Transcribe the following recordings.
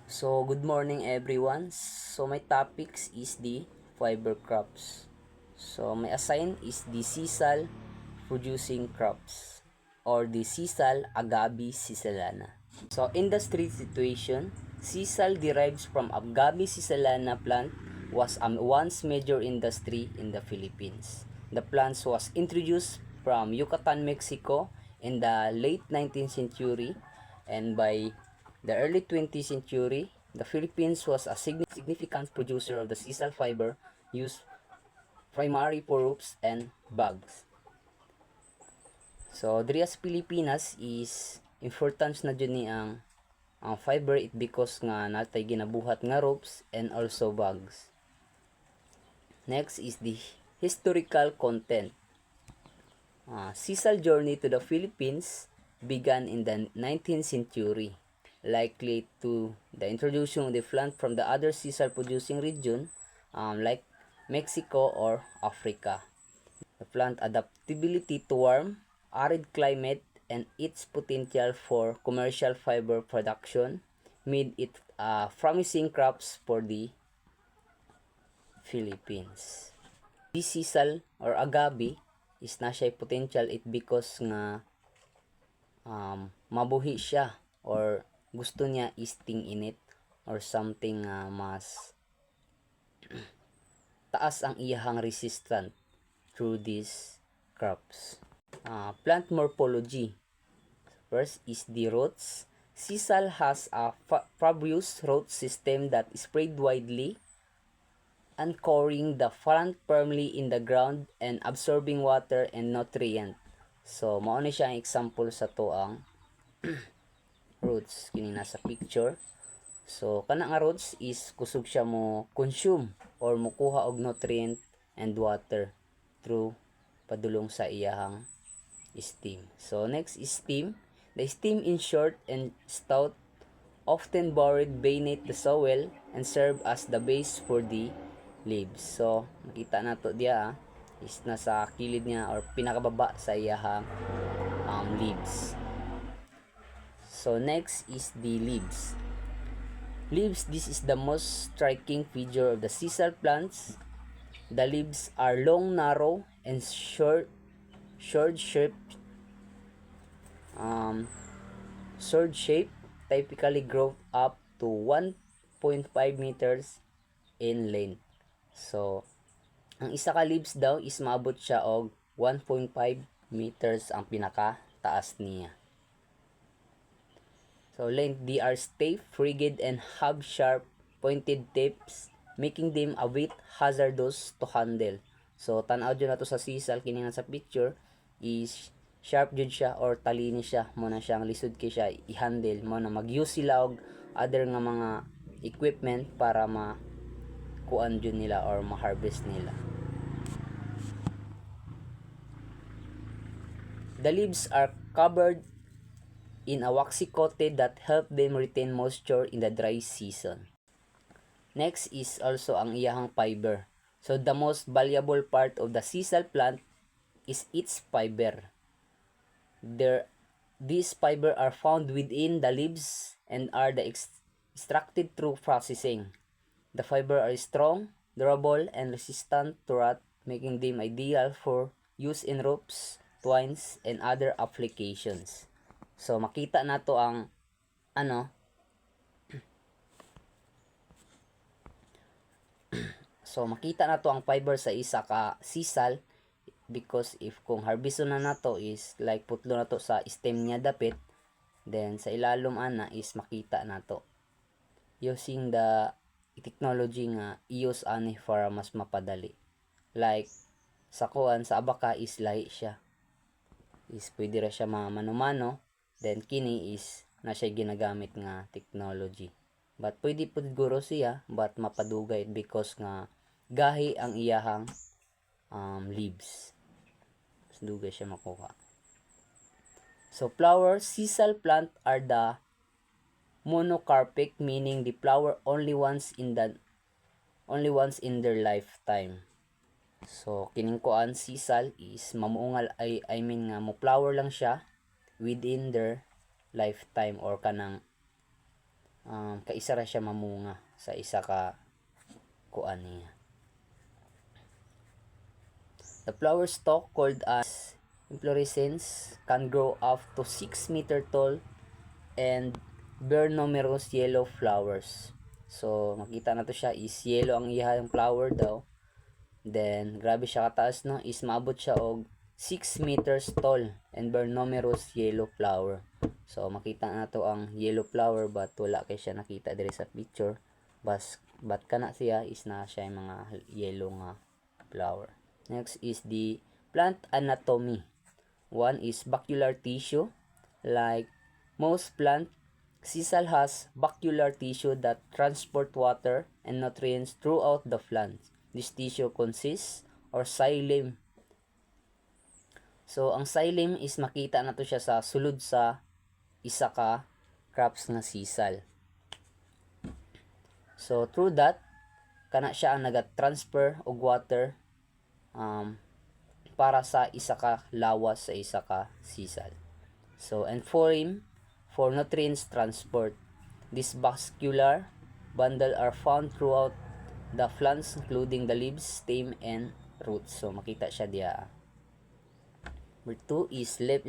So, good morning everyone. So, my topics is the fiber crops. So, my assign is the sisal producing crops or the sisal Agabe sisalana. So, industry situation, sisal derives from Agabe sisalana plant was once major industry in the Philippines. The plant was introduced from Yucatan, Mexico in the late 19th century, and by the early 20th century, the Philippines was a significant producer of the sisal fiber used primarily for roofs and bags. So, diri sa Pilipinas is importance na dyan ni ang fiber it because nga natay ginabuhat nga ropes and also bags. Next is the historical content. Sisal journey to the Philippines began in the 19th century, likely to the introduction of the plant from the other sisal producing region like Mexico or Africa. The plant adaptability to warm, arid climate and its potential for commercial fiber production made it promising crops for the Philippines. This sisal or agabi is na siya potential it because nga mabuhi siya or gusto niya isting init or something mas taas ang iyahang resistant through these crops. Plant morphology. First is the roots. Sisal has a fibrous root system that spread widely, anchoring the plant firmly in the ground and absorbing water and nutrient. So, mao ni siya ang example sa toang roots kini nasa picture. So, kana nga roots is kusog siya mo consume or mukuha og nutrient and water through padulong sa iyahang stem. So, next is stem. The stem is short and stout, often buried beneath the soil and serve as the base for the leaves. So, makita nato diya is nasa kilid niya or pinakababa sa iyahang leaves. So, next is the leaves. Leaves, this is the most striking feature of the sisal plants. The leaves are long, narrow, and sword-shaped, typically grow up to 1.5 meters in length. So, ang isa ka leaves daw is maabot siya og 1.5 meters ang pinaka taas niya. So, length, they are stiff, rigid, and have sharp, pointed tips, making them a bit hazardous to handle. So, tanaw dyan na to sa sisal, kiningan sa picture, is sharp jud siya or talini siya. Mo na siyang lisod kay siya i-handle. Mo na mag-use sila og other nga mga equipment para kuan jud nila or ma-harvest nila. The leaves are covered in a waxy coating that help them retain moisture in the dry season. Next is also ang iyahang fiber. So the most valuable part of the sisal plant is its fiber. These fiber are found within the leaves and are extracted through processing. The fiber are strong, durable, and resistant to rot, making them ideal for use in ropes, twines, and other applications. So, makita na to ang makita na to ang fiber sa isa ka sisal because if kung harveston na nato is like putlo na to sa stem niya dapit, then sa ilalom ana is makita na to using the technology nga i-use ani para mas mapadali. Like sa kuan sa abaka is lahi siya. Is pwede ra siya mano-mano. Then kini is na siya ginagamit nga technology. But pwede pud guro siya but mapadugay because nga gahi ang iyahang leaves. Mas dugay siya makuha. So flower, sisal plant are the monocarpic, meaning the flower only once in their lifetime. So kining kuan sisal is mamuungal I mean nga mo flower lang siya within their lifetime or kanang kaisa ra siya mamunga sa isa ka kuan niya. The flower stalk called as inflorescence can grow up to 6 meter tall and bear numerous yellow flowers. So makita na to siya is yellow ang iyang flower daw. Then grabe siya kataas no, is maabot siya og 6 meters tall and bear numerous yellow flower. So makita na to ang yellow flower but wala kay siya nakita diri sa picture. But kana siya is na siya yung mga yellow nga flower. Next is the plant anatomy. One is bacular tissue. Like most plant, sisal has bacular tissue that transport water and nutrients throughout the plant. This tissue consists or xylem. So ang xylem is makita na to siya sa sulod sa isa ka crops nga sisal. So through that kana siya ang naga-transfer og water para sa isa ka lawas sa isa ka sisal. So and for nutrients transport. This vascular bundle are found throughout the plants including the leaves, stem, and roots. So makita siya diya. Number 2 is leaf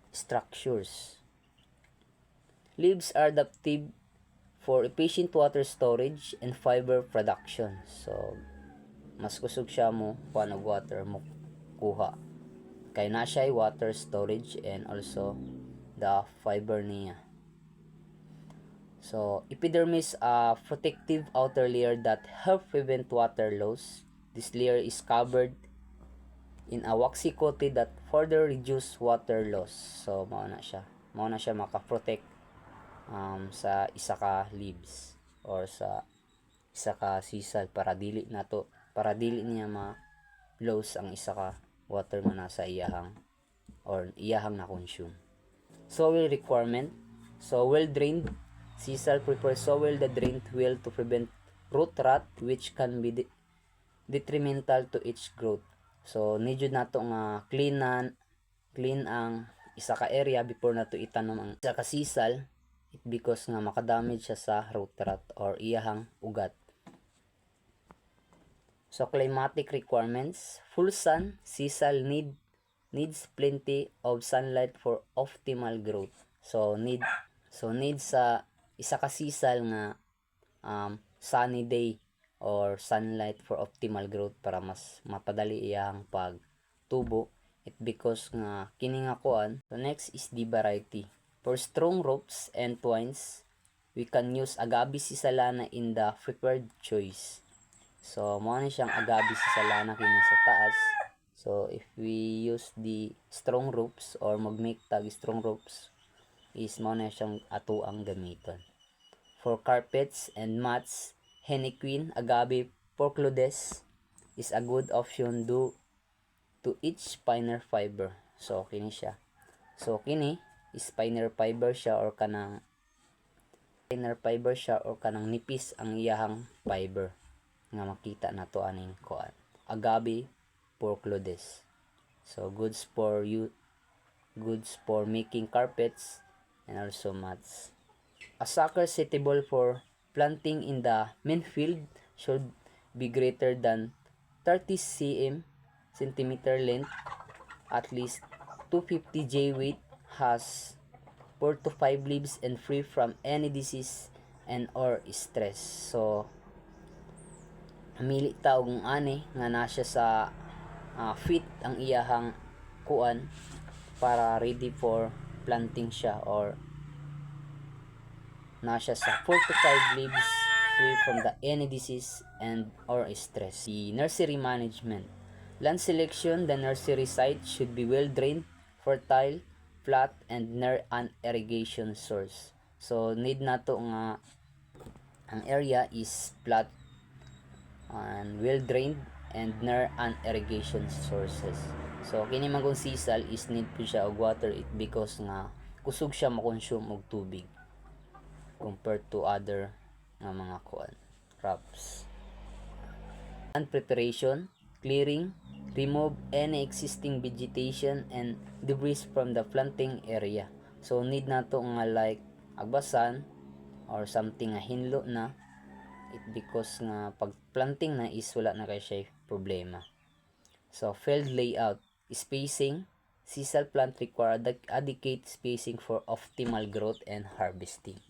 structures. Leaves are adaptive for efficient water storage and fiber production. So mas kusog siya mo kuha og water mo kuha. Kay na siya water storage and also the fiber niya. So epidermis a protective outer layer that help prevent water loss. This layer is covered in a waxy coating that further reduce water loss. So mao na siya maka-protect sa isa ka leaves or sa isa ka sisal para dili niya ma-lose ang isa ka water man nasa iyahang na consume. Soil requirement. So well drained sisal prefers soil that drained well to prevent root rot which can be detrimental to its growth. So need jud nato nga clean ang isa ka area before nato itanom ang isa ka sisal because nga makadamage siya sa root rot or iyahang ugat. So climatic requirements. Full sun, sisal needs plenty of sunlight for optimal growth. So need sa isa ka sisal nga sunny day or sunlight for optimal growth para mas mapadali iyang pagtubo. It because nga kini nga kuan. So next is the variety. For strong ropes and twines, we can use agabi sisalana in the preferred choice. So mo ni siyang agabi sisalana kini sa taas. So if we use the strong ropes or mag-make tag strong ropes is mo na siyang ato ang gamiton. For carpets and mats, henequin, agabi, porcludes is a good option due to each spinner fiber. So kini siya. So kini is spinner fiber siya or kanang nipis ang iyahang fiber nga makita nato aning kuan. Agabi, porcludes. So goods for making carpets and also mats. A sucker suitable for planting in the main field should be greater than 30 cm length, at least 250 J weight, has 4 to 5 leaves and free from any disease and or stress. So amili ta og ani nga nasya sa fit ang iyahang kuan para ready for planting siya or nasya sa 4 to 5 leaves free from the any disease and or stress. The nursery management. Land selection. The nursery site should be well drained, fertile, flat, and near an irrigation source. So need nato nga ang area is flat and well drained and near an irrigation sources. So kini magong sisal is need po siya og water it because nga kusog siya makonsume og tubig compared to other nga mga crops. And preparation, clearing, remove any existing vegetation and debris from the planting area. So need nato nga like agbasan or something nga hinlo na, it because nga pag planting na is wala na kay siya problema. So field layout, spacing, sisal plant require adequate spacing for optimal growth and harvesting.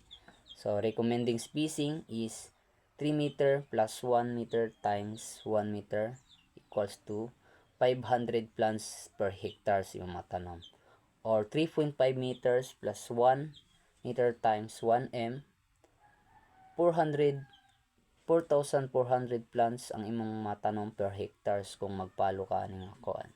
So recommending spacing is 3 meter plus 1 meter times 1 meter equals to 500 plants per hectare yung matanom, or 3.5 meters plus 1 meter times 1 m, 4,400 plants ang imong matanom per hectares kung magpalo ka ning kuan.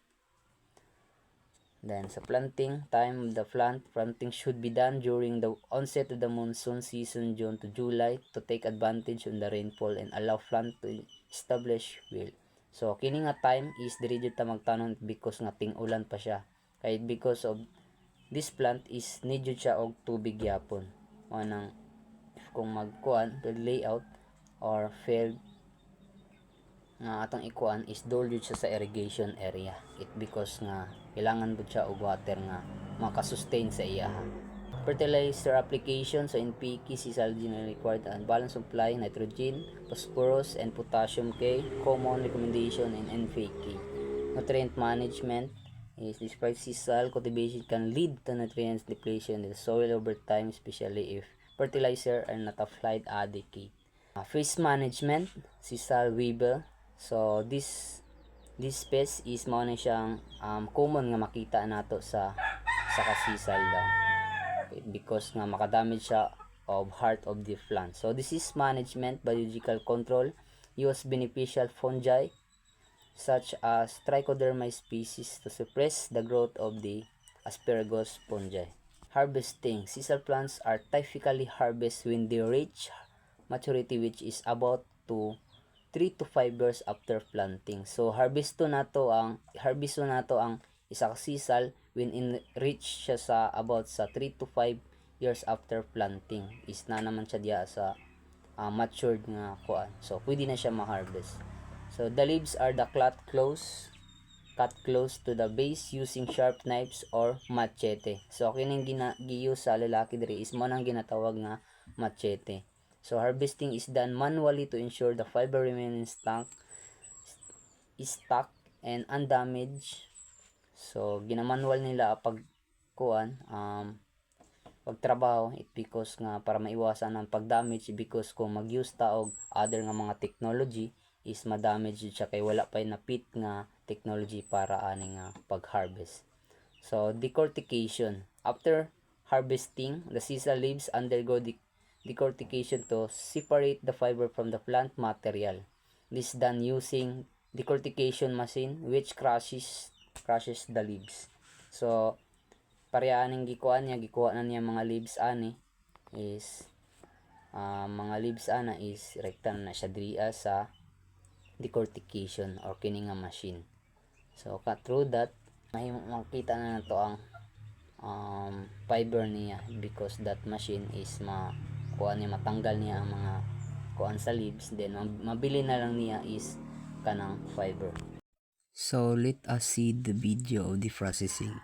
Then sa planting time, the planting should be done during the onset of the monsoon season, June to July, to take advantage of the rainfall and allow plant to establish well. So kini nga time is diri jud ta magtanom because nga ting-ulan pa siya. Kay because of this plant is need jud siya og tubig gyapon. Manang kung magkuan the layout or field nga atong ikuan is door jud siya sa irrigation area. It because nga kailangan bud siya og water nga makasustain sa iya. Fertilizer application, so NPK sisal generally required and balance supply nitrogen, phosphorus and potassium K. Common recommendation in NPK. Nutrient management is described sisal cultivation can lead to nutrients depletion in the soil over time, especially if fertilizer are not applied adequate. Fish management, sisal weevil. So this pest is mao na siyang common nga makita nato sa kasisal daw, because nga makadamage siya of heart of the plant. So disease management, biological control, use beneficial fungi such as trichoderma species to suppress the growth of the asparagus fungi. Harvesting, sisal plants are typically harvested when they reach maturity, which is about 3 to 5 years after planting. So harvesto nato ang isa ka sisal when in reach siya sa about sa 3 to 5 years after planting. Is na naman siya diya sa matured nga kuan. So pwede na siya ma-harvest. So the leaves are cut close to the base using sharp knives or machete. So kining gi-use sa lalaki diri is mo nang ginatawag nga machete. So harvesting is done manually to ensure the fiber remain stuck and undamaged. So ginamanual nila pagtrabaho, it because nga para maiwasan ang pagdamage, because kung mag-use ta og other nga mga technology is madamage siya kay wala pa na fit nga technology para ani nga pag-harvest. So decortication, after harvesting, the sisal leaves undergo decortication to separate the fiber from the plant material. This is done using decortication machine which crushes the leaves. So pareha ning gikuha na niya mga leaves ani is mga leaves ana is rekta na siya diriya sa decortication or kini nga machine. So through that makita na nato ang fiber niya, because that machine is matanggal niya ang mga kuan sa leaves, then mabili na lang niya is kanang fiber. So let us see the video of the processing.